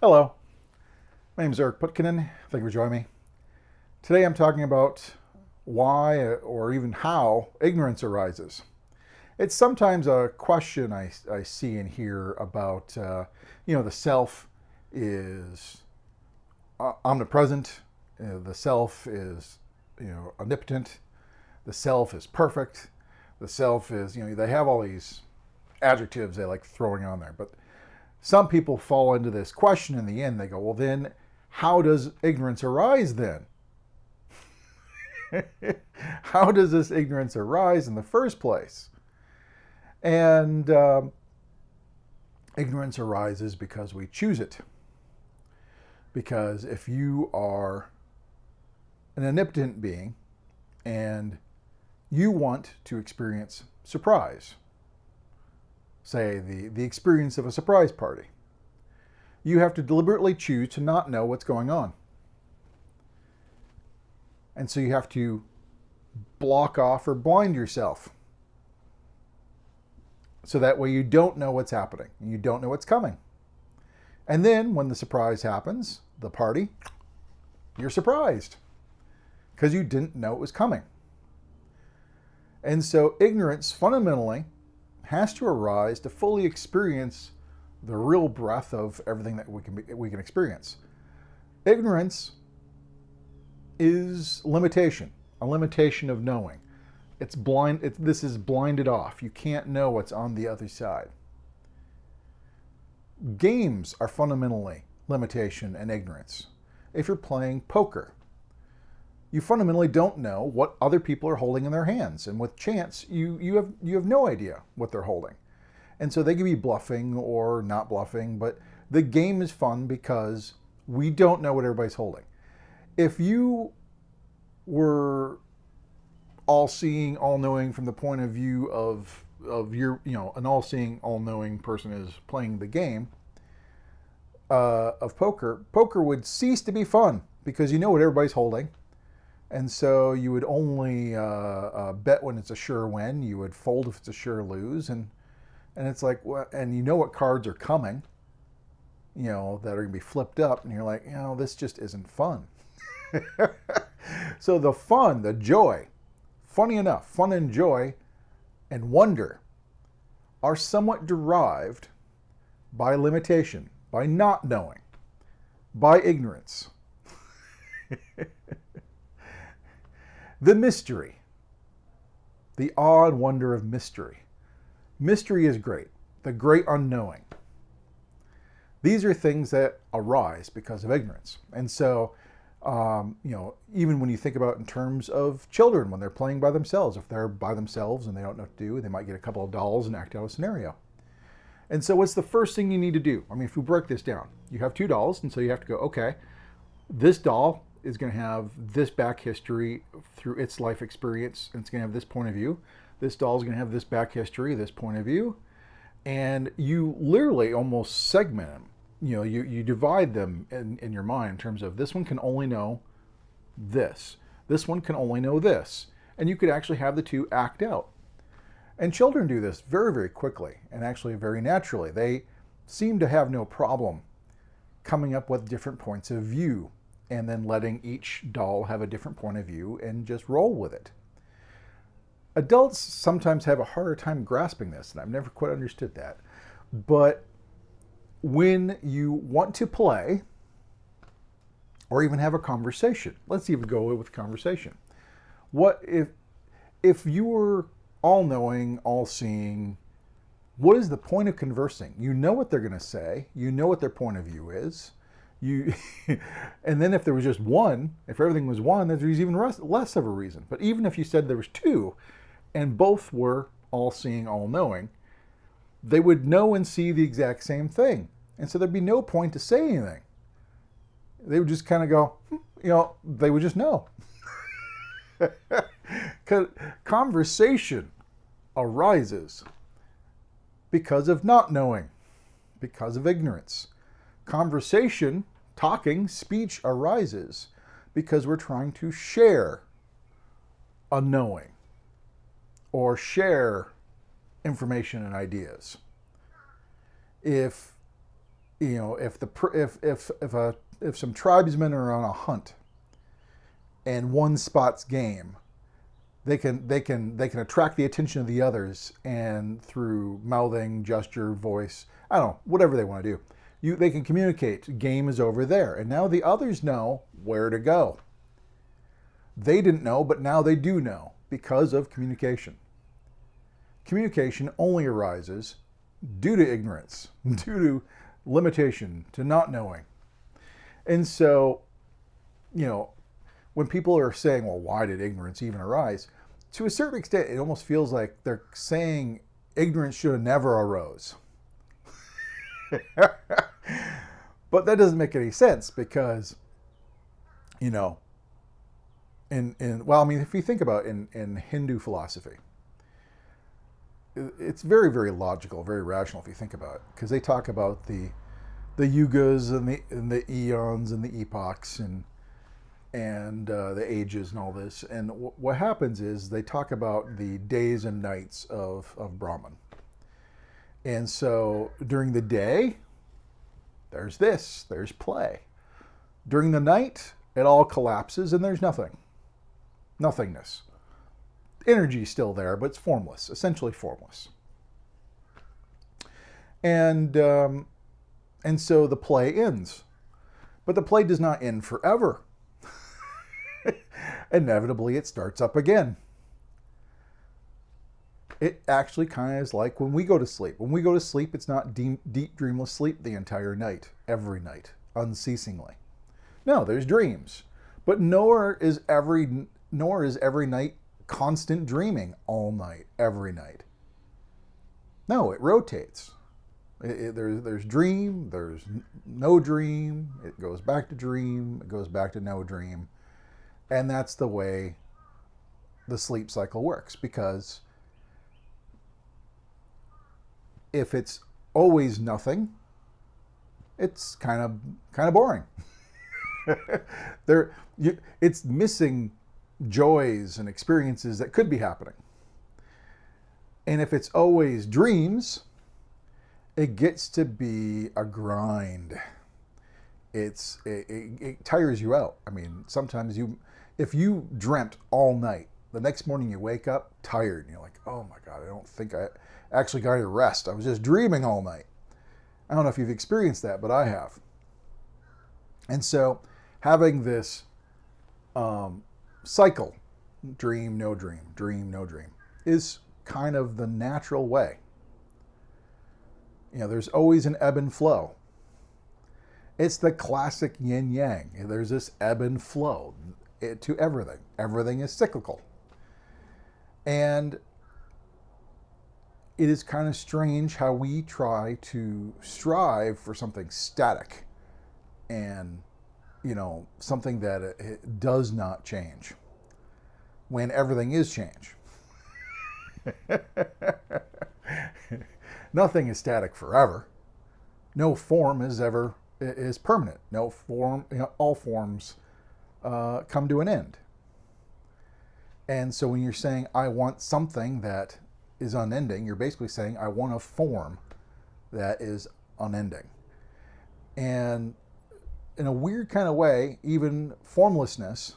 Hello, my name is Putkonen. Thank you for joining me. Today I'm talking about why or even how ignorance arises. It's sometimes a question I see and hear about, the self is omnipresent, the self is, omnipotent, the self is perfect, the self is, they have all these adjectives they like throwing on there. But some people fall into this question in the end. They go, well, then how does ignorance arise then? How does this ignorance arise in the first place? And ignorance arises because we choose it. Because if you are an omnipotent being and you want to experience surprise, say the experience of a surprise party, you have to deliberately choose to not know what's going on. And so you have to block off or blind yourself. So that way you don't know what's happening. You don't know what's coming. And then when the surprise happens, the party, you're surprised because you didn't know it was coming. And so ignorance fundamentally has to arise to fully experience the real breadth of everything that we can experience. Ignorance is limitation, a limitation of knowing. It's blind. This is blinded off. You can't know what's on the other side. Games are fundamentally limitation and ignorance. If you're playing poker, you fundamentally don't know what other people are holding in their hands, and with chance, you have no idea what they're holding. And so they could be bluffing or not bluffing, but the game is fun because we don't know what everybody's holding. If you were all-seeing, all-knowing from the point of view of your, an all-seeing, all-knowing person is playing the game of poker, poker would cease to be fun because you know what everybody's holding. And so you would only bet when it's a sure win. You would fold if it's a sure lose. And it's like, and you know what cards are coming, that are going to be flipped up. And you're like, this just isn't fun. So the fun, the joy, funny enough, fun and joy and wonder are somewhat derived by limitation, by not knowing, by ignorance. The mystery, the awe and wonder of mystery. Mystery is great, the great unknowing. These are things that arise because of ignorance. And so, even when you think about in terms of children, when they're playing by themselves, if they're by themselves and they don't know what to do, they might get a couple of dolls and act out a scenario. And so what's the first thing you need to do? I mean, if we break this down, you have two dolls, and so you have to go, okay, this doll is going to have this back history through its life experience, and it's going to have this point of view. This doll is going to have this back history, this point of view, and you literally almost segment them. You divide them in your mind in terms of this one can only know this. This one can only know this. And you could actually have the two act out. And children do this very, very quickly and actually very naturally. They seem to have no problem coming up with different points of view and then letting each doll have a different point of view and just roll with it. Adults sometimes have a harder time grasping this, and I've never quite understood that. But when you want to play or even have a conversation, let's even go with conversation. What if you were all-knowing, all-seeing, what is the point of conversing? You know what they're going to say. You know what their point of view is. And then if there was just one, if everything was one, there's even less of a reason. But even if you said there was two, and both were all-seeing, all-knowing, they would know and see the exact same thing. And so there'd be no point to say anything. They would just kind of go, they would just know. Conversation arises because of not knowing, because of ignorance. Conversation, talking, speech arises because we're trying to share a knowing or share information and ideas. If if some tribesmen are on a hunt and one spots game, they can attract the attention of the others, and through mouthing, gesture, voice, I don't know, whatever they want to do, they can communicate. Game is over there, and now the others know where to go. They didn't know, but now they do know because of communication. Communication only arises due to ignorance, due to limitation, to not knowing. And so, when people are saying, well, why did ignorance even arise? To a certain extent, it almost feels like they're saying ignorance should have never arose. But that doesn't make any sense because, if you think about it, in Hindu philosophy, it's very, very logical, very rational if you think about it, because they talk about the yugas and the eons and the epochs and the ages and all this. And what happens is they talk about the days and nights of Brahman. And so during the day, there's play. During the night, it all collapses and there's nothingness. Energy's still there, but it's formless, essentially formless. And so the play ends. But the play does not end forever. Inevitably, it starts up again. It actually kind of is like when we go to sleep. When we go to sleep, it's not deep dreamless sleep the entire night, every night, unceasingly. No, there's dreams. But nor is every night constant dreaming all night, every night. No, it rotates. There's dream, there's no dream, it goes back to dream, it goes back to no dream. And that's the way the sleep cycle works, because if it's always nothing, it's kind of boring. It's missing joys and experiences that could be happening. And if it's always dreams, it gets to be a grind. It tires you out. I mean, sometimes if you dreamt all night, the next morning you wake up tired and you're like, oh my God, I don't think I actually got any rest. I was just dreaming all night. I don't know if you've experienced that, but I have. And so having this cycle, dream, no dream, dream, no dream, is kind of the natural way. There's always an ebb and flow. It's the classic yin yang. There's this ebb and flow to everything. Everything is cyclical. And it is kind of strange how we try to strive for something static and, something that it does not change when everything is change. Nothing is static forever. No form is permanent. No form, all forms come to an end. And so when you're saying, I want something that is unending, you're basically saying, I want a form that is unending. And in a weird kind of way, even formlessness,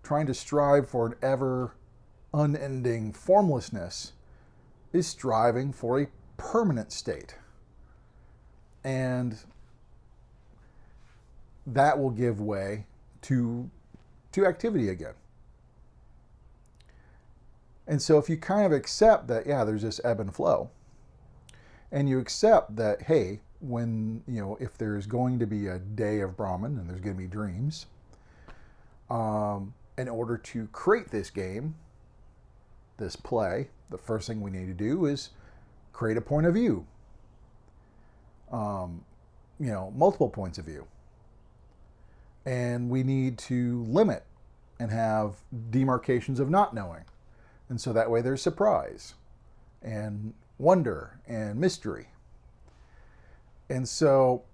trying to strive for an ever unending formlessness, is striving for a permanent state. And that will give way to activity again. And so if you kind of accept that, there's this ebb and flow, and you accept that, hey, when, if there's going to be a day of Brahman and there's going to be dreams, in order to create this game, this play, the first thing we need to do is create a point of view. Multiple points of view. And we need to limit and have demarcations of not knowing. And so that way there's surprise and wonder and mystery. And so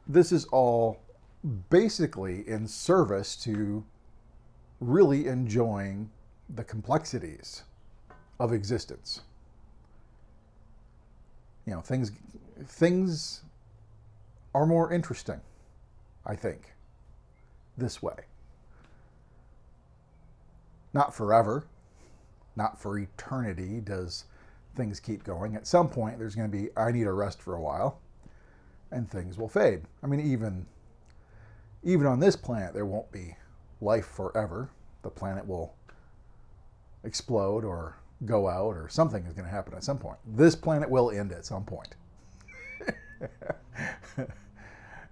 this is all basically in service to really enjoying the complexities of existence. Things are more interesting, I think, this way. Not forever, not for eternity does things keep going. At some point, there's going to be, I need a rest for a while, and things will fade. I mean, even on this planet, there won't be life forever. The planet will explode or go out, or something is going to happen at some point. This planet will end at some point.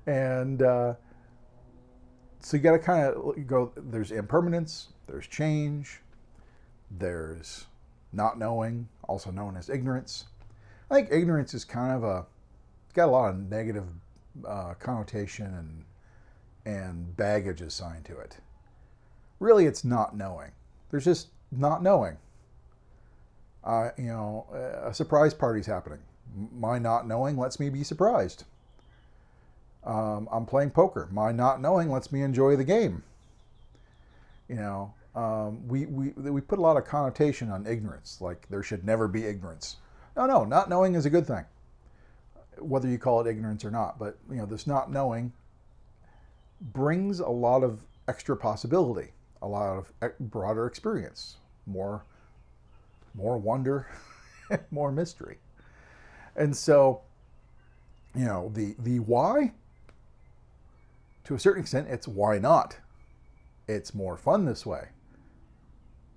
And so you got to kind of go, there's impermanence, there's change, there's not knowing, also known as ignorance. I think ignorance is kind of it's got a lot of negative connotation and baggage assigned to it. Really, it's not knowing. There's just not knowing. A surprise party's happening. My not knowing lets me be surprised. I'm playing poker. My not knowing lets me enjoy the game. We put a lot of connotation on ignorance, like there should never be ignorance. No, not knowing is a good thing, whether you call it ignorance or not. But this not knowing brings a lot of extra possibility, a lot of broader experience, more wonder, more mystery. And so, the why, to a certain extent, it's why not. It's more fun this way.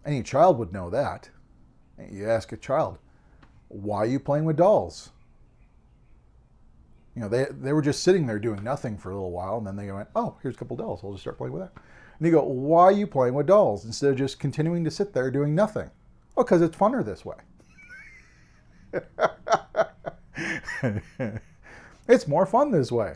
Any child would know that. You ask a child, why are you playing with dolls? They were just sitting there doing nothing for a little while, and then they went, oh, here's a couple dolls. I'll just start playing with that. And you go, why are you playing with dolls instead of just continuing to sit there doing nothing? Oh, because it's funner this way. It's more fun this way.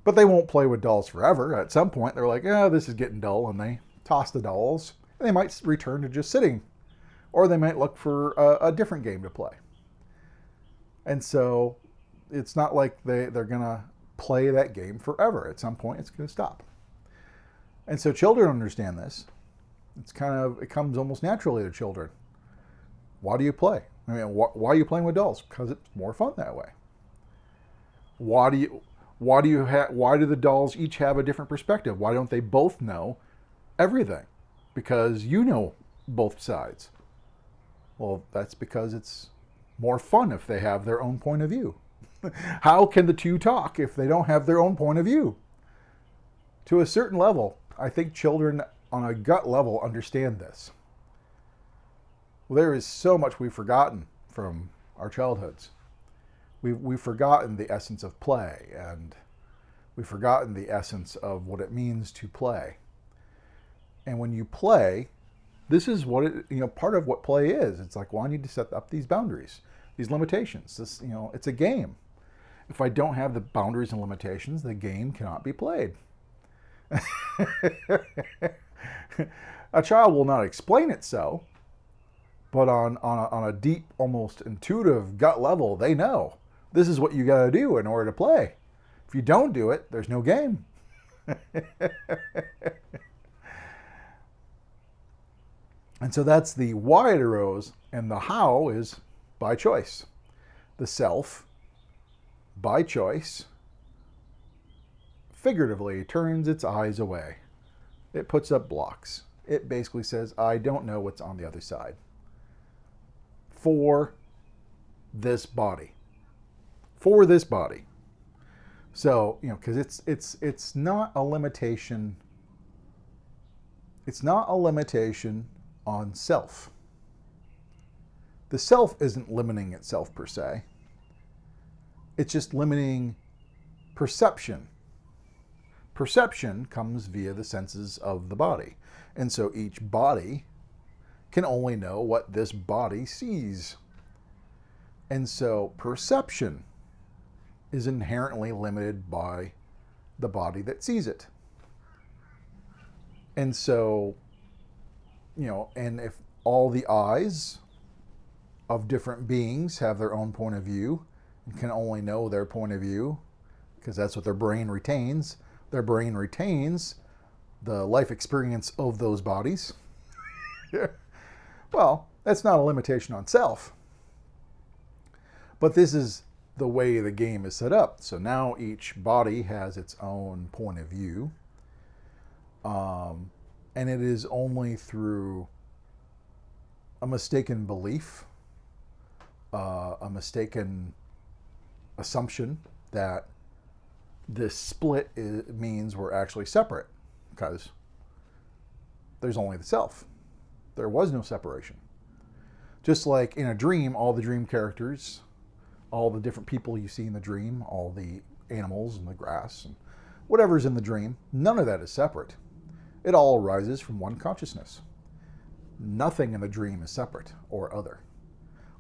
But they won't play with dolls forever. At some point, they're like, this is getting dull, and they toss the dolls. And they might return to just sitting, or they might look for a different game to play. And so it's not like they're going to play that game forever. At some point, it's going to stop. And so children understand this. It comes almost naturally to children. Why do you play? I mean, why are you playing with dolls? Because it's more fun that way. Why do the dolls each have a different perspective? Why don't they both know everything? Because you know both sides. Well, that's because it's more fun if they have their own point of view. How can the two talk if they don't have their own point of view? To a certain level, I think children on a gut level understand this. Well, there is so much we've forgotten from our childhoods. We've forgotten the essence of play, and we've forgotten the essence of what it means to play. And when you play, this is what part of what play is. It's like, well, I need to set up these boundaries, these limitations. It's a game. If I don't have the boundaries and limitations, the game cannot be played. A child will not explain it so, but on a deep, almost intuitive gut level, they know this is what you got to do in order to play. If you don't do it, there's no game. And so that's the why it arose, and the how is by choice. The self, by choice, figuratively turns its eyes away. It puts up blocks. It basically says, I don't know what's on the other side. For this body. For this body. So, because it's not a limitation. It's not a limitation on self. The self isn't limiting itself per se. It's just limiting perception. Perception comes via the senses of the body. And so each body can only know what this body sees. And so perception is inherently limited by the body that sees it. And so, and if all the eyes of different beings have their own point of view and can only know their point of view, because that's what their brain retains. Their brain retains the life experience of those bodies. Well, that's not a limitation on self. But this is the way the game is set up. So now each body has its own point of view. And it is only through a mistaken belief, a mistaken assumption that this split means we're actually separate, because there's only the self. There was no separation. Just like in a dream, all the dream characters, all the different people you see in the dream, all the animals and the grass and whatever's in the dream, none of that is separate. It all arises from one consciousness. Nothing in the dream is separate or other.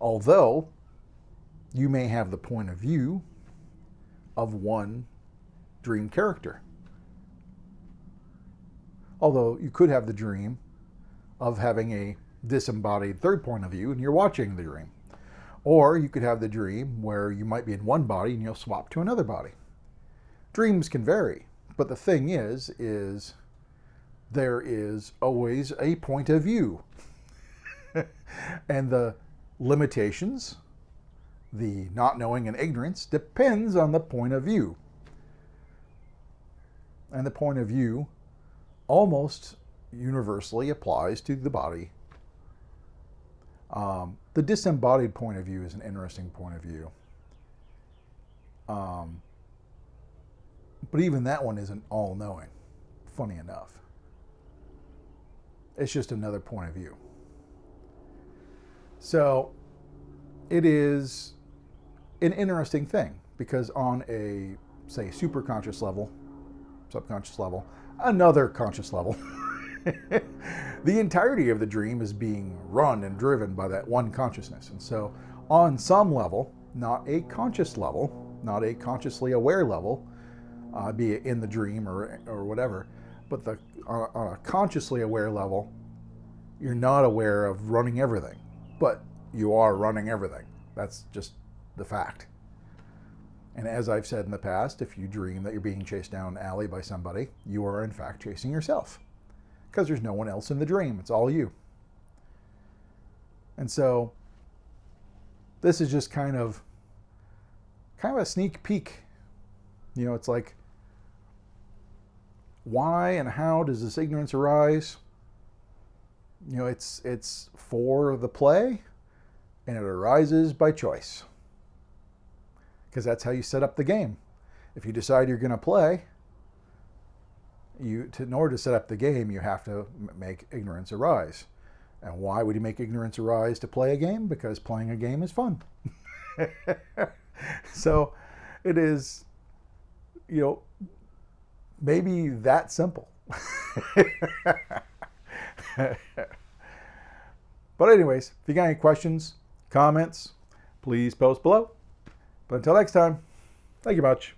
Although you may have the point of view of one dream character. Although you could have the dream of having a disembodied third point of view and you're watching the dream. Or you could have the dream where you might be in one body and you'll swap to another body. Dreams can vary, but the thing is there is always a point of view. And the limitations, the not knowing and ignorance, depends on the point of view. And the point of view almost universally applies to the body. The disembodied point of view is an interesting point of view. But even that one isn't all-knowing, funny enough. It's just another point of view. So it is an interesting thing, because on a, say, superconscious level, subconscious level, another conscious level, the entirety of the dream is being run and driven by that one consciousness. And so on some level, not a conscious level, not a consciously aware level, be it in the dream or whatever, but on a consciously aware level, you're not aware of running everything, but you are running everything. That's just the fact. And as I've said in the past, if you dream that you're being chased down an alley by somebody, you are in fact chasing yourself, because there's no one else in the dream. It's all you. And so this is just kind of a sneak peek. You know, it's like, why and how does this ignorance arise? You know, it's for the play, and it arises by choice. Because that's how you set up the game. If you decide you're going to play, in order to set up the game, you have to make ignorance arise. And why would you make ignorance arise to play a game? Because playing a game is fun. So it is, you know, maybe that simple. But anyways, if you got any questions, comments, please post below. But until next time, thank you much.